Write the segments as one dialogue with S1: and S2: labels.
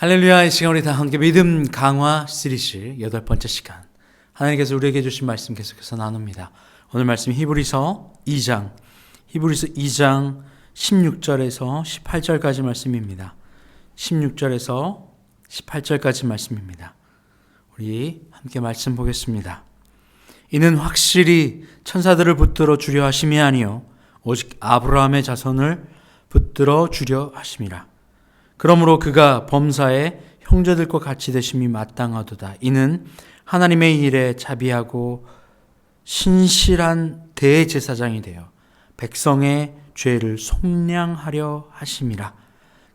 S1: 할렐루야. 이 시간 우리 다 함께 믿음 강화 시리즈 8번째 시간, 하나님께서 우리에게 주신 말씀 계속해서 나눕니다. 오늘 말씀 히브리서 2장 16절에서 18절까지 말씀입니다. 16절에서 18절까지 말씀입니다. 우리 함께 말씀 보겠습니다. 이는 확실히 천사들을 붙들어 주려 하심이 아니요 오직 아브라함의 자손을 붙들어 주려 하심이라. 그러므로 그가 범사에 형제들과 같이 되심이 마땅하도다. 이는 하나님의 일에 자비하고 신실한 대제사장이 되어 백성의 죄를 속량하려 하심이라.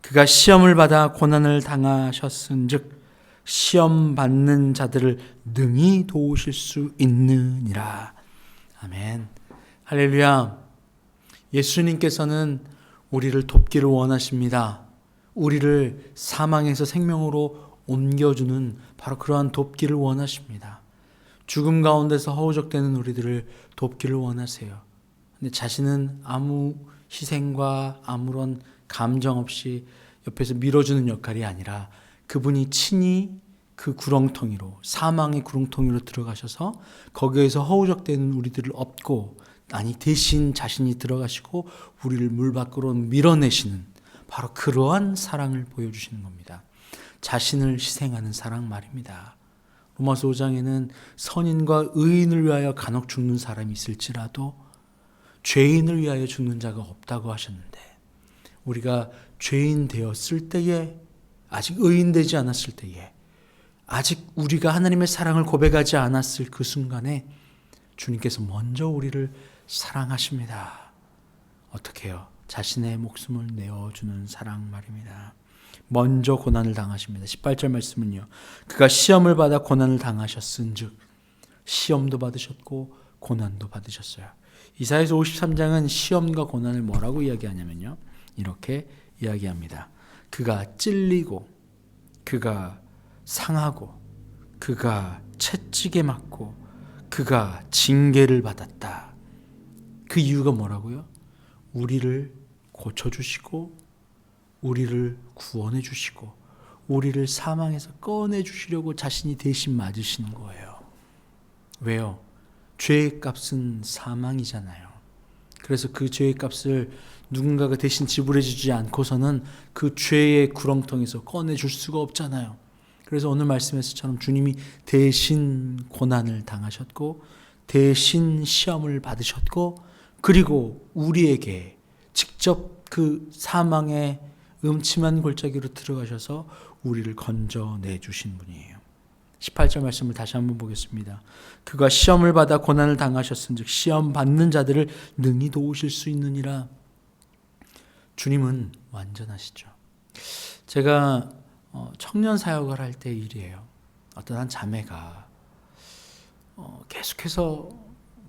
S1: 그가 시험을 받아 고난을 당하셨은즉 시험 받는 자들을 능히 도우실 수 있느니라. 아멘. 할렐루야. 예수님께서는 우리를 돕기를 원하십니다. 우리를 사망에서 생명으로 옮겨주는 바로 그러한 돕기를 원하십니다. 죽음 가운데서 허우적대는 우리들을 돕기를 원하세요. 근데 자신은 아무 희생과 아무런 감정 없이 옆에서 밀어주는 역할이 아니라 그분이 친히 그 구렁텅이로, 사망의 구렁텅이로 들어가셔서 거기에서 허우적대는 우리들을 업고, 아니 대신 자신이 들어가시고 우리를 물 밖으로 밀어내시는 바로 그러한 사랑을 보여주시는 겁니다. 자신을 희생하는 사랑 말입니다. 로마서 5장에는 선인과 의인을 위하여 간혹 죽는 사람이 있을지라도 죄인을 위하여 죽는 자가 없다고 하셨는데, 우리가 죄인 되었을 때에, 아직 의인 되지 않았을 때에, 아직 우리가 하나님의 사랑을 고백하지 않았을 그 순간에 주님께서 먼저 우리를 사랑하십니다. 어떻게 해요? 자신의 목숨을 내어주는 사랑 말입니다. 먼저 고난을 당하십니다. 18절 말씀은요, 그가 시험을 받아 고난을 당하셨은즉, 시험도 받으셨고 고난도 받으셨어요. 이사야서 53장은 시험과 고난을 뭐라고 이야기하냐면요, 이렇게 이야기합니다. 그가 찔리고, 그가 상하고, 그가 채찍에 맞고, 그가 징계를 받았다. 그 이유가 뭐라고요? 우리를 고쳐주시고, 우리를 구원해 주시고, 우리를 사망에서 꺼내 주시려고 자신이 대신 맞으시는 거예요. 왜요? 죄의 값은 사망이잖아요. 그래서 그 죄의 값을 누군가가 대신 지불해 주지 않고서는 그 죄의 구렁텅이에서 꺼내 줄 수가 없잖아요. 그래서 오늘 말씀에서처럼 주님이 대신 고난을 당하셨고, 대신 시험을 받으셨고, 그리고 우리에게 직접 그 사망의 음침한 골짜기로 들어가셔서 우리를 건져내 주신 분이에요. 18절 말씀을 다시 한번 보겠습니다. 그가 시험을 받아 고난을 당하셨은즉 시험 받는 자들을 능히 도우실 수 있느니라. 주님은 완전하시죠. 제가 청년 사역을 할 때 일이에요. 어떤 한 자매가 계속해서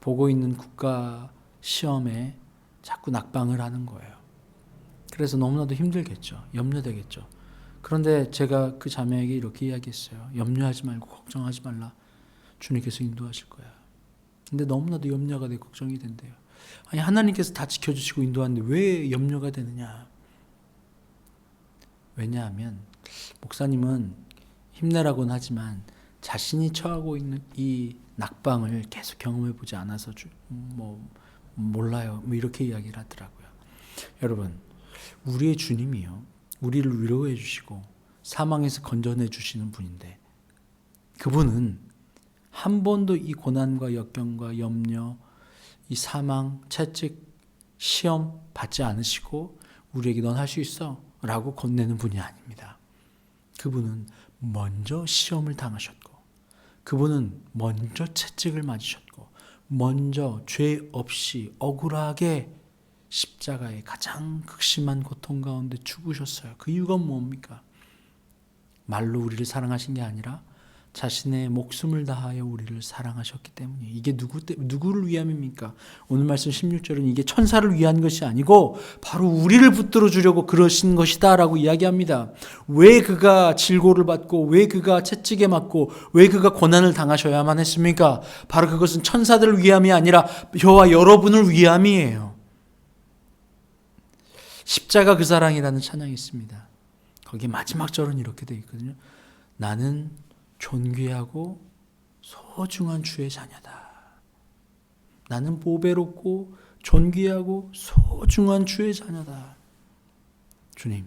S1: 보고 있는 국가 시험에 자꾸 낙방을 하는 거예요. 그래서 너무나도 힘들겠죠. 염려되겠죠. 그런데 제가 그 자매에게 이렇게 이야기했어요. 염려하지 말고 걱정하지 말라. 주님께서 인도하실 거야. 근데 너무나도 염려가 되고 걱정이 된대요. 아니, 하나님께서 다 지켜주시고 인도하는데 왜 염려가 되느냐. 왜냐하면 목사님은 힘내라고는 하지만 자신이 처하고 있는 이 낙방을 계속 경험해보지 않아서 몰라요. 이렇게 이야기를 하더라고요. 여러분, 우리의 주님이요, 우리를 위로해 주시고 사망에서 건져내 주시는 분인데, 그분은 한 번도 이 고난과 역경과 염려, 이 사망, 채찍, 시험 받지 않으시고 우리에게 넌 할 수 있어 라고 건네는 분이 아닙니다. 그분은 먼저 시험을 당하셨고, 그분은 먼저 채찍을 맞으셨고, 먼저 죄 없이 억울하게 십자가의 가장 극심한 고통 가운데 죽으셨어요. 그 이유가 뭡니까? 말로 우리를 사랑하신 게 아니라 자신의 목숨을 다하여 우리를 사랑하셨기 때문이에요. 이게 누구를 위함입니까? 오늘 말씀 16절은 이게 천사를 위한 것이 아니고 바로 우리를 붙들어 주려고 그러신 것이다 라고 이야기합니다. 왜 그가 질고를 받고, 왜 그가 채찍에 맞고, 왜 그가 고난을 당하셔야만 했습니까? 바로 그것은 천사들을 위함이 아니라 저와 여러분을 위함이에요. 십자가 그 사랑이라는 찬양이 있습니다. 거기 마지막 절은 이렇게 되어 있거든요. 나는 존귀하고 소중한 주의 자녀다. 나는 보배롭고 존귀하고 소중한 주의 자녀다. 주님,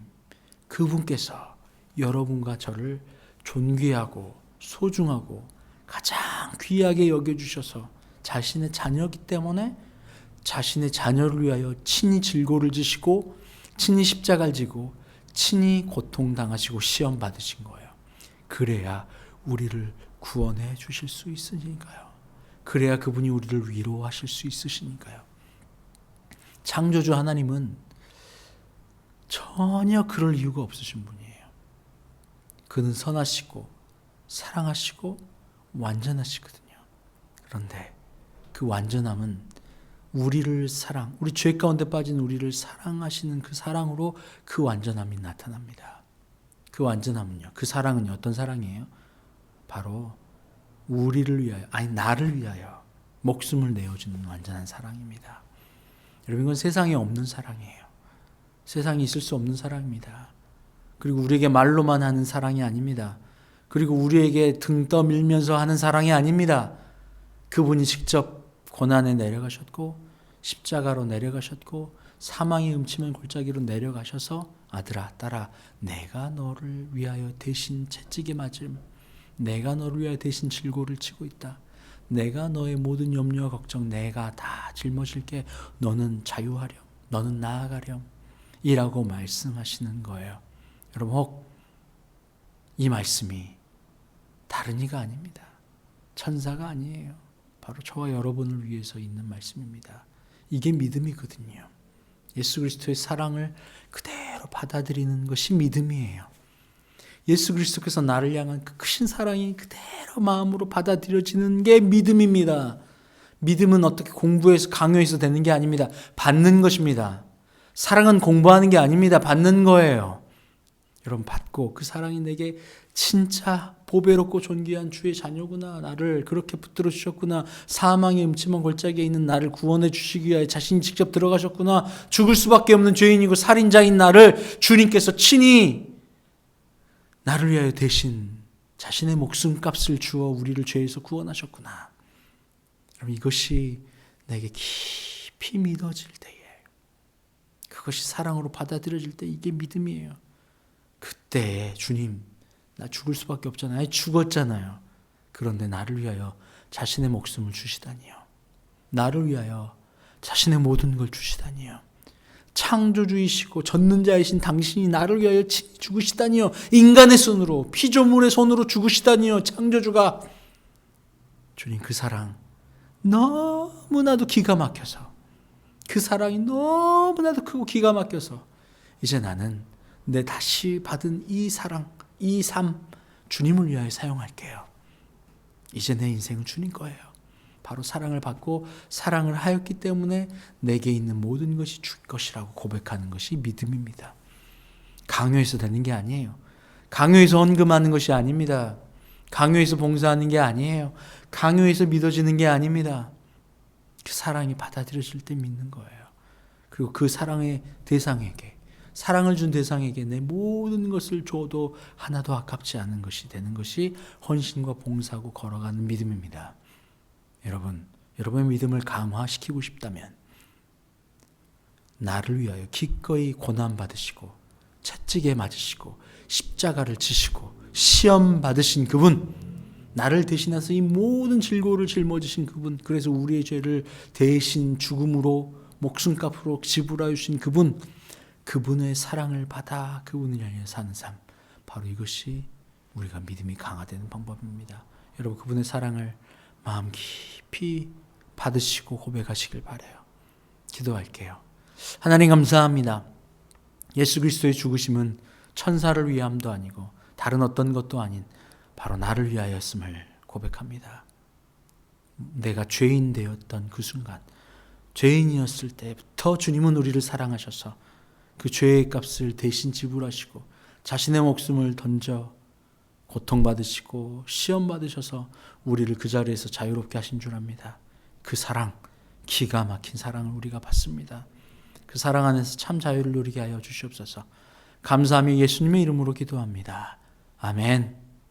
S1: 그분께서 여러분과 저를 존귀하고 소중하고 가장 귀하게 여겨주셔서 자신의 자녀이기 때문에 자신의 자녀를 위하여 친히 질고를 지시고 친히 십자가를 지고 친히 고통당하시고 시험 받으신 거예요. 그래야 우리를 구원해 주실 수 있으니까요. 그래야 그분이 우리를 위로하실 수 있으시니까요. 창조주 하나님은 전혀 그럴 이유가 없으신 분이에요. 그는 선하시고 사랑하시고 완전하시거든요. 그런데 그 완전함은 우리 죄 가운데 빠진 우리를 사랑하시는 그 사랑으로 그 완전함이 나타납니다. 그 완전함은요, 그 사랑은요, 어떤 사랑이에요? 바로 우리를 위하여, 나를 위하여 목숨을 내어주는 완전한 사랑입니다. 여러분, 이건 세상에 없는 사랑이에요. 세상에 있을 수 없는 사랑입니다. 그리고 우리에게 말로만 하는 사랑이 아닙니다. 그리고 우리에게 등 떠밀면서 하는 사랑이 아닙니다. 그분이 직접 고난에 내려가셨고 십자가로 내려가셨고 사망의 음침한 골짜기로 내려가셔서 아들아 딸아 내가 너를 위하여 대신 채찍에 맞음, 내가 너를 위하여 대신 질고를 치고 있다. 내가 너의 모든 염려와 걱정 내가 다 짊어질게. 너는 자유하렴, 너는 나아가렴 이라고 말씀하시는 거예요. 여러분, 혹 이 말씀이 다른 이가 아닙니다. 천사가 아니에요. 바로 저와 여러분을 위해서 있는 말씀입니다. 이게 믿음이거든요. 예수 그리스도의 사랑을 그대로 받아들이는 것이 믿음이에요. 예수 그리스도께서 나를 향한 그 크신 사랑이 그대로 마음으로 받아들여지는 게 믿음입니다. 믿음은 어떻게 공부해서 강요해서 되는 게 아닙니다. 받는 것입니다. 사랑은 공부하는 게 아닙니다. 받는 거예요. 여러분, 받고 그 사랑이 내게 진짜 보배롭고 존귀한 주의 자녀구나, 나를 그렇게 붙들어 주셨구나, 사망의 음침한 골짜기에 있는 나를 구원해 주시기 위하여 자신이 직접 들어가셨구나, 죽을 수밖에 없는 죄인이고 살인자인 나를 주님께서 친히 나를 위하여 대신 자신의 목숨값을 주어 우리를 죄에서 구원하셨구나. 여러분, 이것이 내게 깊이 믿어질 때에, 그것이 사랑으로 받아들여질 때 이게 믿음이에요. 그때 주님, 나 죽을 수밖에 없잖아요. 죽었잖아요. 그런데 나를 위하여 자신의 목숨을 주시다니요. 나를 위하여 자신의 모든 걸 주시다니요. 창조주이시고 젖는자이신 당신이 나를 위하여 친히 죽으시다니요. 인간의 손으로, 피조물의 손으로 죽으시다니요. 창조주가. 주님, 그 사랑 너무나도 기가 막혀서, 그 사랑이 너무나도 크고 기가 막혀서 이제 나는 내 다시 받은 이 사랑, 이 삶 주님을 위하여 사용할게요. 이제 내 인생은 주님 거예요. 바로 사랑을 받고 사랑을 하였기 때문에 내게 있는 모든 것이 주 것이라고 고백하는 것이 믿음입니다. 강요해서 되는 게 아니에요. 강요해서 헌금하는 것이 아닙니다. 강요해서 봉사하는 게 아니에요. 강요해서 믿어지는 게 아닙니다. 그 사랑이 받아들여질 때 믿는 거예요. 그리고 그 사랑의 대상에게, 사랑을 준 대상에게 내 모든 것을 줘도 하나도 아깝지 않은 것이 되는 것이 헌신과 봉사하고 걸어가는 믿음입니다. 여러분, 여러분의 믿음을 강화시키고 싶다면 나를 위하여 기꺼이 고난받으시고 채찍에 맞으시고 십자가를 지시고 시험 받으신 그분, 나를 대신해서 이 모든 질고를 짊어지신 그분, 그래서 우리의 죄를 대신 죽음으로 목숨값으로 지불하여 주신 그분, 그분의 사랑을 받아 그분을 향해 사는 삶, 바로 이것이 우리가 믿음이 강화되는 방법입니다. 여러분, 그분의 사랑을 마음 깊이 받으시고 고백하시길 바라요. 기도할게요. 하나님, 감사합니다. 예수 그리스도의 죽으심은 천사를 위함도 아니고 다른 어떤 것도 아닌 바로 나를 위하였음을 고백합니다. 내가 죄인 되었던 그 순간, 죄인이었을 때부터 주님은 우리를 사랑하셔서 그 죄의 값을 대신 지불하시고 자신의 목숨을 던져 고통받으시고 시험 받으셔서 우리를 그 자리에서 자유롭게 하신 줄 압니다. 그 사랑, 기가 막힌 사랑을 우리가 받습니다. 그 사랑 안에서 참 자유를 누리게 하여 주시옵소서. 감사하며 예수님의 이름으로 기도합니다. 아멘.